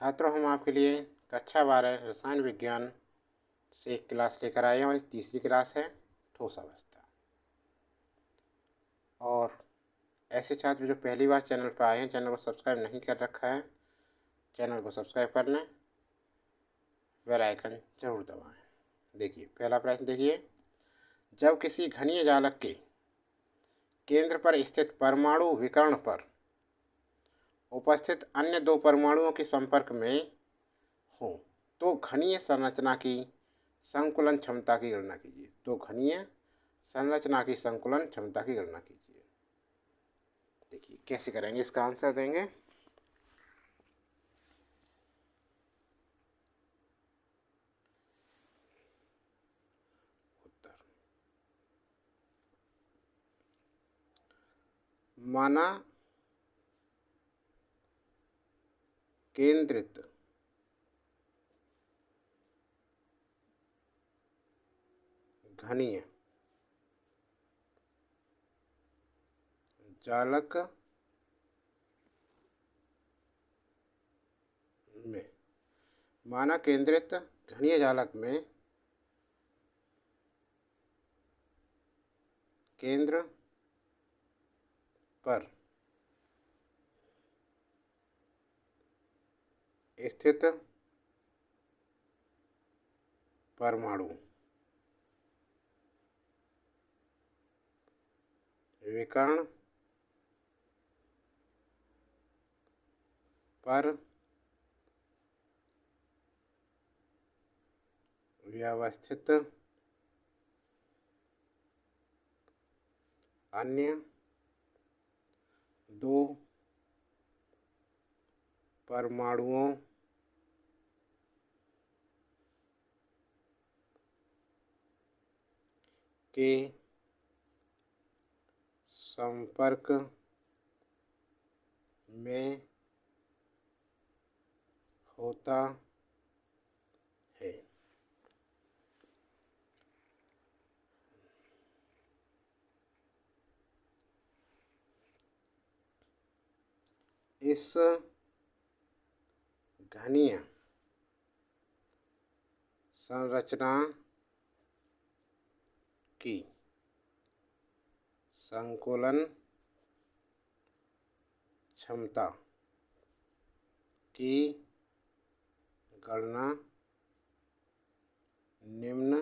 छात्रों, हम आपके लिए कक्षा 12 रसायन विज्ञान से एक क्लास लेकर आए हैं और तीसरी क्लास है ठोस अवस्था। और ऐसे छात्र जो पहली बार चैनल पर आए हैं, चैनल को सब्सक्राइब नहीं कर रखा है, चैनल को सब्सक्राइब कर लें, बेल आइकन जरूर दबाएं। देखिए पहला प्रश्न देखिए, जब किसी घनीय जालक के केंद्र पर स्थित परमाणु विकर्ण पर उपस्थित अन्य दो परमाणुओं के संपर्क में हो तो घनीय संरचना की संकुलन क्षमता की गणना कीजिए। तो घनीय संरचना की संकुलन क्षमता की गणना कीजिए। देखिए कैसे करेंगे, इसका आंसर देंगे। उत्तर माना केंद्रित घनीय जालक में माना केंद्रित घनीय जालक में केंद्र पर स्थित परमाणु विकर्ण पर व्यवस्थित अन्य दो परमाणुओं के संपर्क में होता है। इस घनीय संरचना की संकुलन क्षमता की गणना निम्न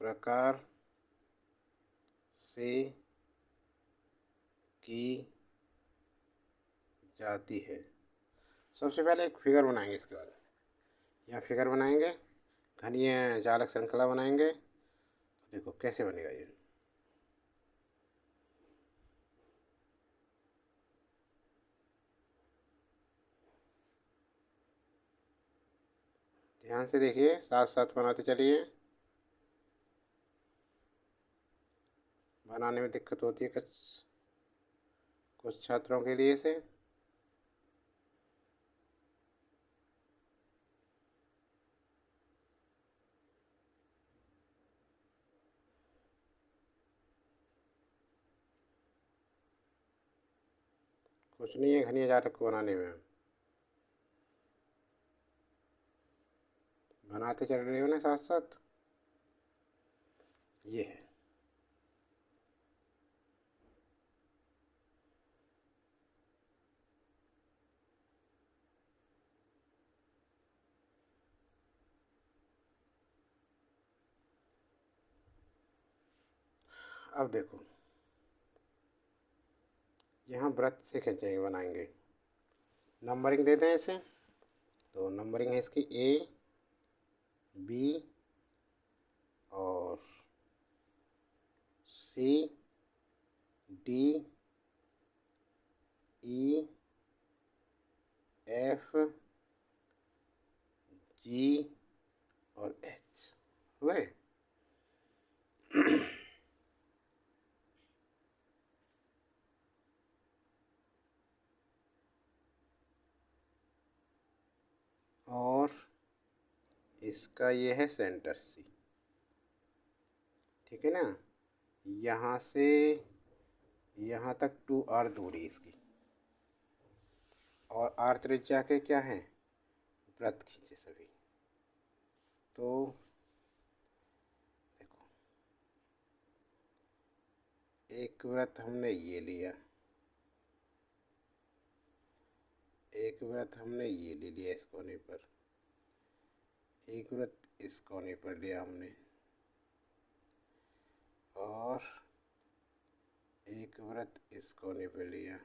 प्रकार से की जाती है। सबसे पहले एक फिगर बनाएंगे, इसके बाद यहाँ फिगर बनाएंगे, घनीय जालक श्रृंखला बनाएंगे। तो देखो कैसे बनेगा ये। ध्यान से देखिए, साथ साथ बनाते चलिए। बनाने में दिक्कत होती है कुछ छात्रों के लिए से। कुछ नहीं है घनीय जालक को बनाने में, बनाते चल रहे हो ना साथ साथ। ये है, अब देखो यहाँ वृत्त से खींचेंगे, बनाएंगे। नंबरिंग दे दें इसे, तो नंबरिंग है इसकी A B और C D E F G और H हुए। और इसका ये है सेंटर C, ठीक है ना। यहाँ से यहाँ तक 2R दूरी इसकी, और और आर त्रिज्या के क्या हैं, वृत्त खींचे सभी। तो देखो एक वृत्त हमने ये लिया, एक वृत्त हमने ये ले लिया इस कोने पर, एक वृत्त इस कोने पर लिया हमने, और एक वृत्त इस कोने पर लिया।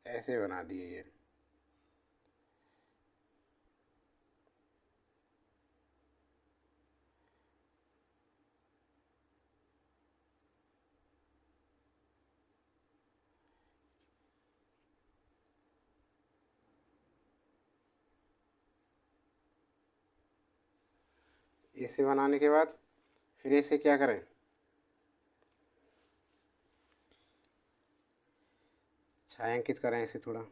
ऐसे बना दिए ये। ऐसे बनाने के बाद फिर इसे क्या करें, छायांकित करें इसे थोड़ा।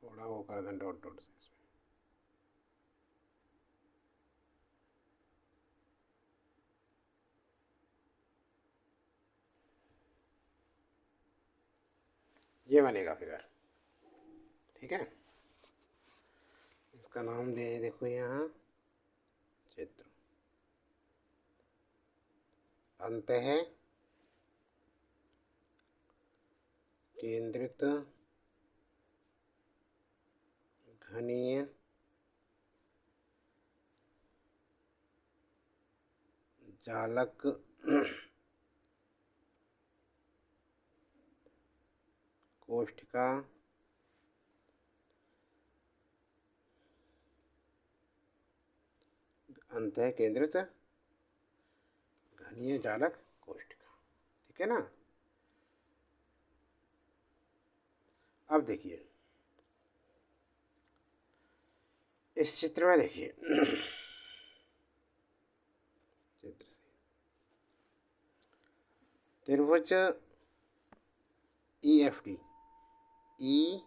थोड़ा वो कर दें डॉट डॉट से इसमें। ये बनेगा फिगर, ठीक है। इसका नाम दे देखो यहाँ चित्र। अंतः केंद्रित घनीय जालक कोष्ठिका अंतः केंद्रित घनीय जालक कोष्ठिका, ठीक है ना। अब देखिए इस चित्र में, देखिए चित्र से त्रिभुज E F D, E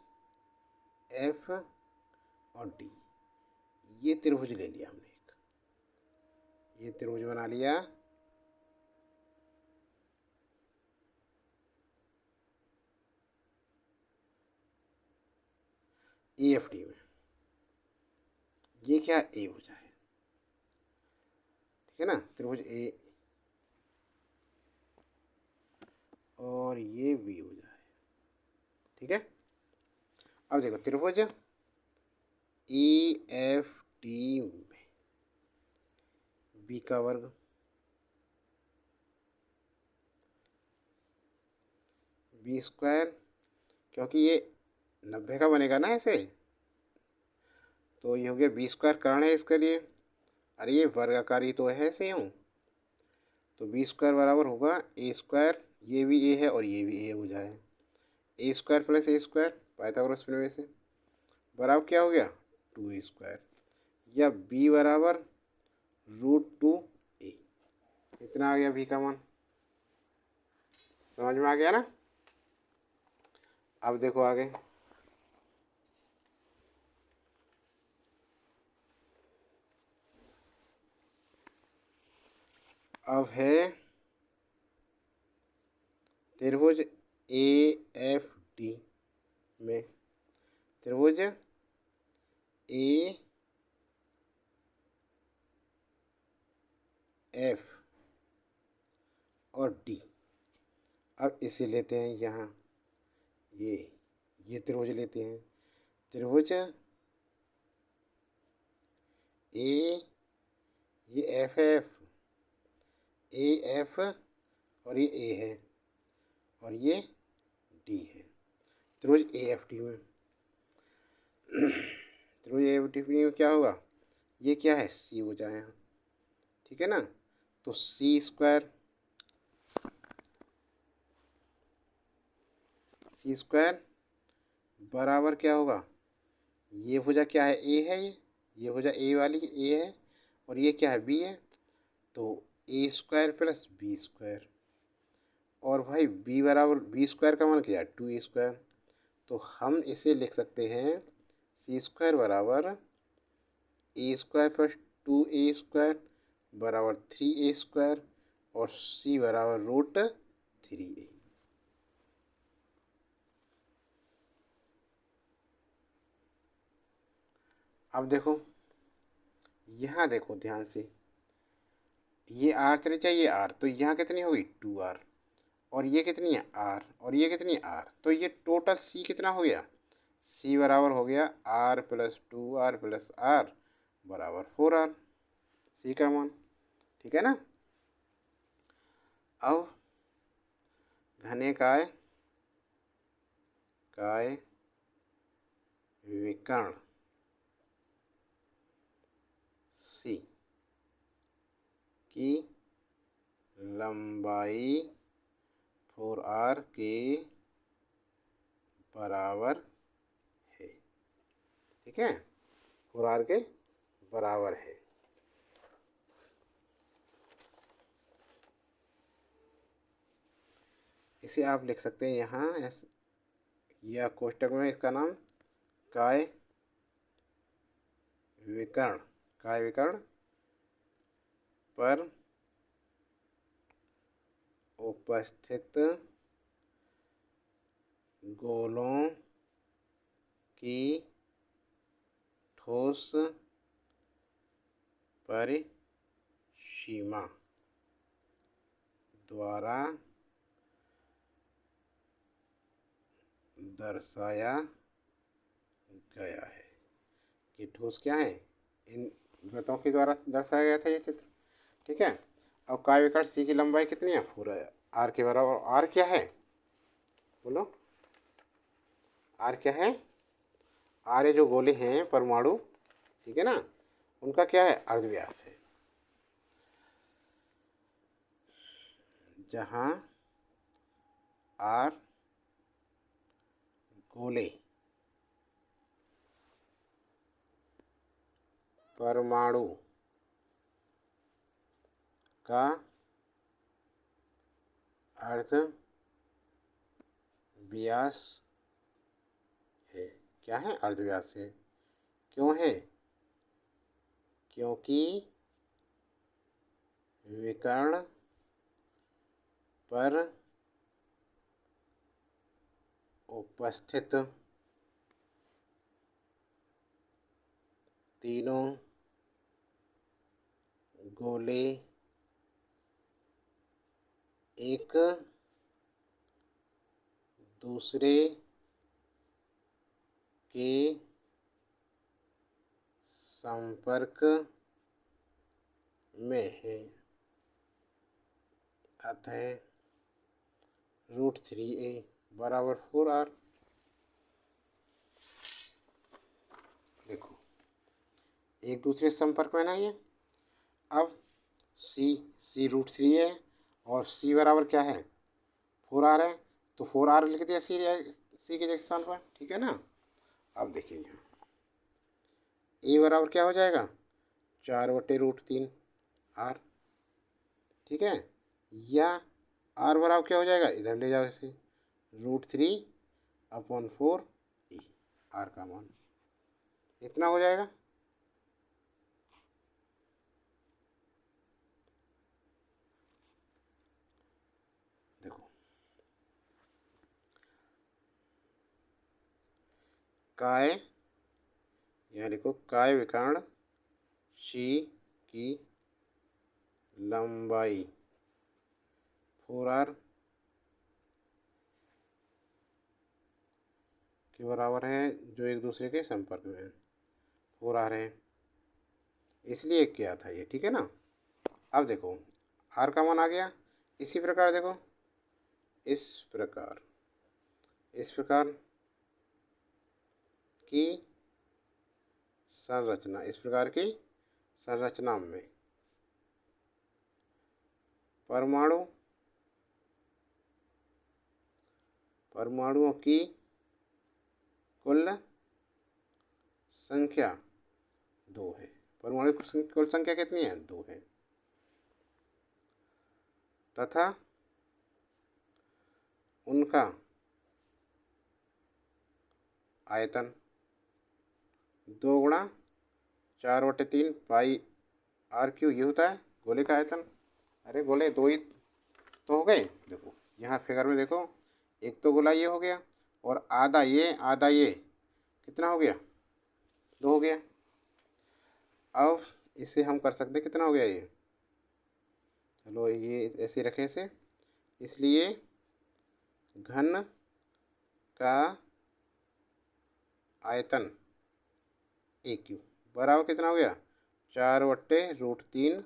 F और डी, ये त्रिभुज ले लिया हमने एक, ये त्रिभुज बना लिया। ई एफ डी में ये क्या ए भुजा है, ठीक है ना, त्रिभुज ए, और ये बी भुजा है, ठीक है। अब देखो त्रिभुज ई एफ डी में बी का वर्ग, बी स्क्वायर, क्योंकि ये 90 का बनेगा ना ऐसे, तो ये हो गया बी स्क्वायर कर्ण है इसके लिए। अरे ये वर्गाकारी तो है ऐसे यूँ, तो बी स्क्वायर बराबर होगा ए स्क्वायर, ये भी ए है और ये भी ए हो जाए, ए स्क्वायर प्लस ए स्क्वायर पाइथागोरस प्रमेय से बराबर क्या हो गया 2 स्क्वायर, या बी बराबर √2 ए। इतना आ गया बी का मान, समझ में आ गया ना। अब देखो आगे, अब है त्रिभुज ए एफ डी में त्रिभुज ए एफ और डी। अब इसे लेते हैं यहाँ, ये त्रिभुज लेते हैं। त्रिभुज ए, ये एफ एफ, ए एफ और ये ए है और ये डी है। त्रिभुज ए एफ डी में त्रिभुज ए एफ डी में क्या होगा, ये क्या है, सी हो जाएगा। ठीक है ना, तो सी स्क्वायर बराबर क्या होगा, ये भुजा क्या है, ए है, ये भुजा ए वाली ए है और ये क्या है, बी है, तो ए स्क्वायर प्लस बी स्क्वायर। और भाई बी बराबर बी स्क्वायर का मान क्या है, 2a²। तो हम इसे लिख सकते हैं सी स्क्वायर बराबर ए स्क्वायर प्लस 2a² बराबर 3a² और सी बराबर √3a। अब देखो, यहाँ देखो ध्यान से, ये आर त्रिज्या, ये आर, तो यहाँ कितनी होगी 2r और ये कितनी है r और ये कितनी है r, तो ये टोटल c कितना हो गया, c बराबर हो गया r plus 2r plus r बराबर 4r, c का मान। ठीक है ना। अब घने काय विकर्ण c की लंबाई 4r के बराबर है। ठीक है, 4r के बराबर है। इसे आप लिख सकते हैं यहाँ या कोष्टक में, इसका नाम काय विकर्ण पर उपस्थित गोलों की ठोस परिसीमा द्वारा दर्शाया गया है। कि ठोस क्या है, इन वृत्तों के द्वारा दर्शाया गया था ये चित्र। ठीक है। अब काय विकर्ण सी की लंबाई कितनी है, 4r के बराबर। आर क्या है, बोलो, आर क्या है, आर ये जो गोले हैं परमाणु, ठीक है ना, उनका क्या है, अर्धव्यास है। जहाँ आर गोले परमाणु का अर्धव्यास है। क्या है, अर्धव्यास है। क्यों है, क्योंकि विकर्ण पर उपस्थित तीनों गोले एक दूसरे के संपर्क में है, अतः √3a बराबर 4r। देखो, एक दूसरे संपर्क में नहीं है। अब c √3 है और c बराबर क्या है, 4r है, तो 4r लिख दिया c के स्थान पर। ठीक है ना। अब देखिए यहाँ a बराबर क्या हो जाएगा, 4/√3r। ठीक है, या r बराबर क्या हो जाएगा, इधर ले जाओ इसे, √3/4a, r का मान इतना हो जाएगा। देखो, काय, यहाँ लिखो, काय विकर्ण सी की लंबाई 4r के बराबर है, जो एक दूसरे के संपर्क में है। 4r है, इसलिए क्या था ये, ठीक है ना। अब देखो r का मान आ गया। इसी प्रकार देखो, इस प्रकार की संरचना, इस प्रकार की संरचना में परमाणुओं की कुल संख्या 2 है। परमाणु की कुल संख्या कितनी है? 2 है। तथा उनका आयतन 2 गुणा 4/3 पाई r³ ये होता है गोले का आयतन। अरे गोले 2 ही तो हो गए। देखो यहाँ फिगर में देखो, एक तो गोला ये हो गया और आधा ये कितना हो गया? 2 हो गया। अब इसे हम कर सकते, कितना हो गया ये? चलो ये ऐसे रखें इसे। इसलिए घन का आयतन AQ बराबर कितना हो गया? 4/√3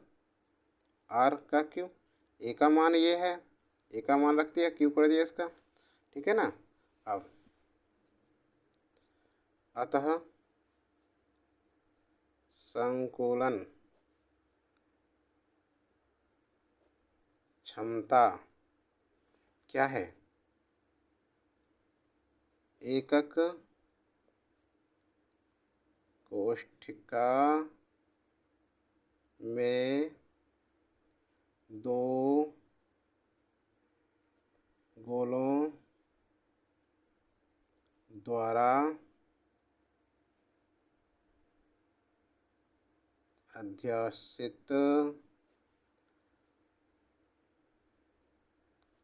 r का क्यू। ए का मान ये है, ए का मान रख दिया, क्यू कर दिया इसका, ठीक है ना। अब अतः संकुलन क्षमता क्या है? एकक कोष्ठिका में 2 गोलों द्वारा अध्यासित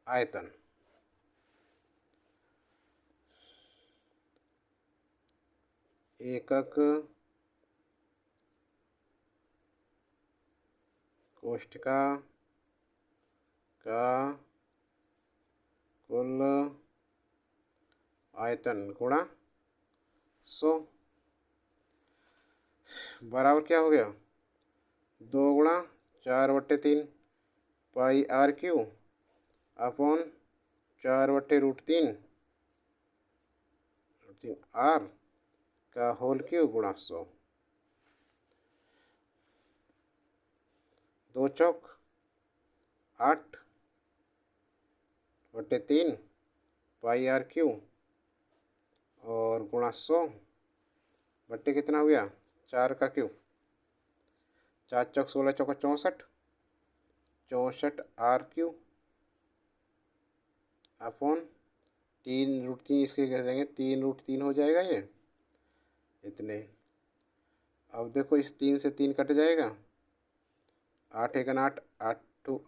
आयतन एकक कोष्ठिका का कुल आयतन गुणा 100 बराबर क्या हो गया? 2 गुणा 4/3 पाई r³ अपॉन 4/√3 r का होल क्यूब गुणा 100। 2 चौक 8/3 पाई r³ और गुणा 100 बट्टे कितना हो गया? 4 का क्यूब। 4 चौक 16, चौका 64, 64 r³ अपॉन 3√3 इसके कर देंगे, 3√3 हो जाएगा ये इतने। अब देखो इस 3 से 3 कट जाएगा, 8 1 8, 8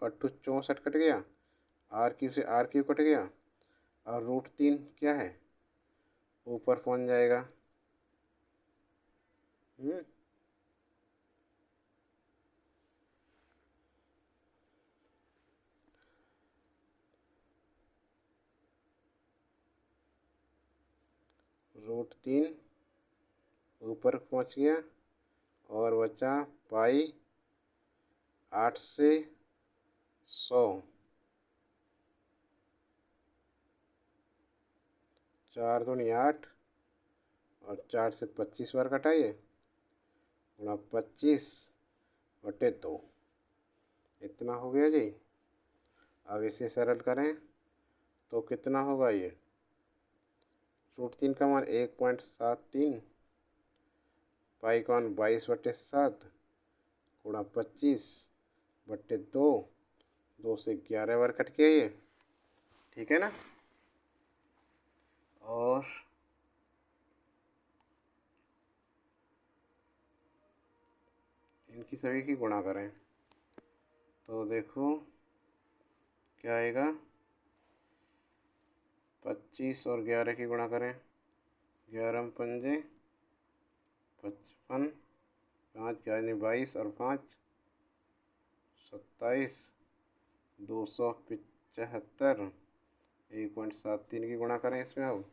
8 64 कट गया, r³ से r³ कट गया और √3 क्या है? ऊपर पहुंच जाएगा। √3 ऊपर पहुंच गया और बचा पाई 8 से 100, 4 दूनी 8 और 4 से 25 बार कटाइए, गुणा 25/2 इतना हो गया जी। अब इसे सरल करें तो कितना होगा ये? √3 का मान 1.73, पाई का मान 22/7 गुणा 25/2, 2 से 11 बार कट गया ये, ठीक है ना। और इनकी सभी की गुणा करें तो देखो क्या आएगा? 25 और 11 की गुणा करें, 11 पंजे 55, 5 11 22 और 5 27, 275, 1.73 की गुणा करें इसमें। अब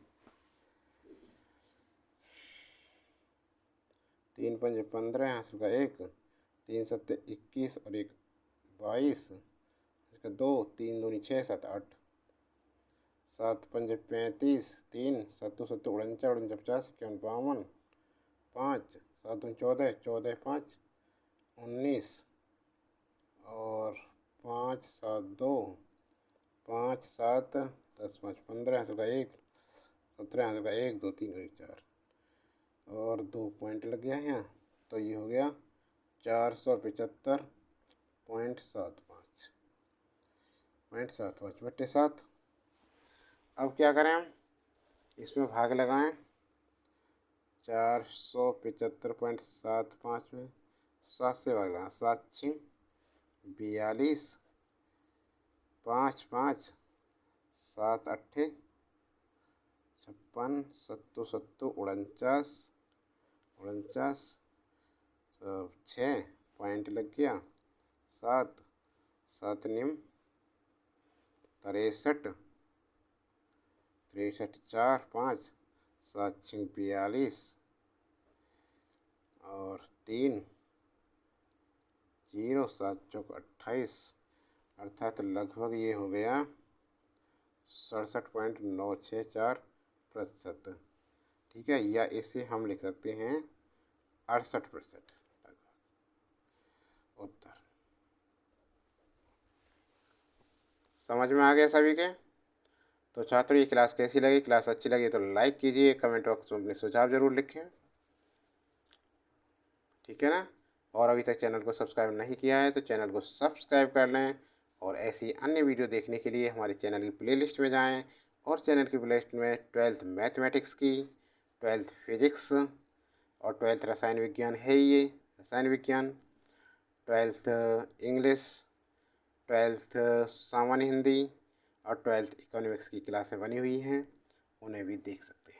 3 पंजे 15, यहाँ से का 1, 3 सत्ते 21 और 1 22, इसका 2, 3 दूनी 6, 7 8, 7 पंजे 35, 3 सत्तू सत्तू 49, 49 50, 51, 5 7 दूनी 14, 14 5 19 और 5 7 2, 5 7 10 5 15, यहाँ से का 1, 17, यहाँ से का 1 2 3 और 1 4 और 2 पॉइंट लग गया है यहाँ। तो ये हो गया 475.75 बट्टे 7। अब क्या करें हम, इसमें भाग लगाएं। 475.75 में 7 से भाग लगाएं। 7 6 42, 5 5 7 8 56, 7 7 49, 6 पॉइंट लग गया। 7 7 9 63, 4 5 7 6 42 और 3 0 7 चौक 28, अर्थात लगभग ये हो गया 67.964%। ठीक है, या इसे हम लिख सकते हैं 68% उत्तर। समझ में आ गया सभी के? तो छात्रों, ये क्लास कैसी लगी? क्लास अच्छी लगी तो लाइक कीजिए, कमेंट बॉक्स में अपने सुझाव जरूर लिखें। ठीक है ना? और अभी तक चैनल को सब्सक्राइब नहीं किया है तो चैनल को सब्सक्राइब कर लें, और ऐसी अन्य वीडियो देखने के लिए हमारे चैनल की प्लेलिस्ट में जाएं, और चैनल की प्लेलिस्ट में 12th मैथमेटिक्स की, 12th फिजिक्स और 12th रसायन विज्ञान है, ये रसायन विज्ञान, 12th इंग्लिश, 12th सामान्य हिंदी और 12th इकोनॉमिक्स की क्लासें बनी हुई हैं, उन्हें भी देख सकते हैं।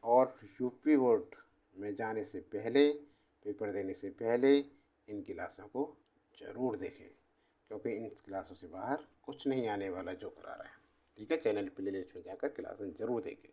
और यूपी बोर्ड में जाने से पहले, पेपर देने से पहले इन क्लासों को ज़रूर देखें, क्योंकि इन क्लासों से बाहर कुछ नहीं आने वाला जो करा रहे हैं। ठीक है, चैनल प्लेलिस्ट में जाकर क्लासें ज़रूर देखें।